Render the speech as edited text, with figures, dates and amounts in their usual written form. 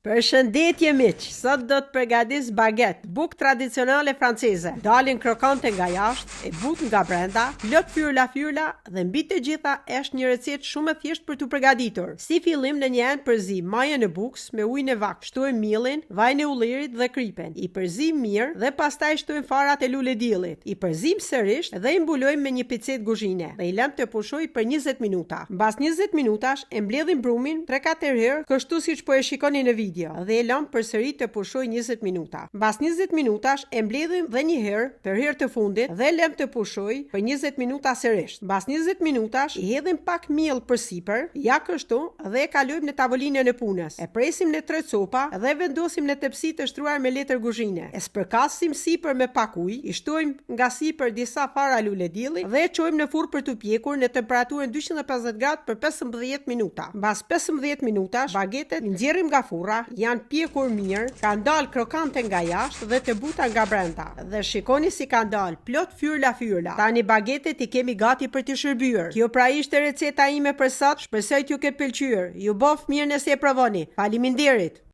Përshëndetje miq, sot do të përgatis baget, bukë tradicionale franceze. Dalin krokante nga jashtë, e butë nga brenda, plot fyrla dhe mbi të gjitha është një recetë shumë e thjeshtë për t'u përgatitur. Si fillim në një enë përzi majën e bukës me ujin e vakut, shtojmë mielin, vajin e ullirit dhe kripen. I përzim mirë dhe pastaj shtojmë farat e lule diellit. I përzim sërish dhe i mbulojmë me një picet kuzhine dhe i lëm të pushojë për 20 minuta. Mbas 20 minutash e mbledhim brumin 3-4 herë, kështu siç po e shikoni në video. Dhe e lëm përsëri të pushojë 20 minuta. Mbas 20 minutash e mbledhim dhe një herë, për herë të fundit dhe lëm të pushojë për 20 minuta sërish. Mbas 20 minutash i hedhim pak miell përsipër, ja kështu dhe e kalojmë në tavolinën e punës. E presim në 3 copa dhe vendosim në tepsi të shtruar me letër kuzhine. E spërkasim sipër me pak ujë, i shtojmë nga sipër disa fara lule dielli dhe e çojmë në furrë për të pjekur në temperaturën 250 gradë për 15 minuta. Mbas 15 minutash bagetet i nxjerrim nga furra, janë pjekur mirë, kanë dalë krokante nga jashtë dhe të buta nga brenda. Dhe shikoni si kanë dalë, plot fyrla. Tani bagetet i kemi gati për të shërbyer. Kjo pra ishte receta ime për sot, shpresoj t'ju ketë pëlqyer. Ju bof mirë nëse e provoni. Faleminderit.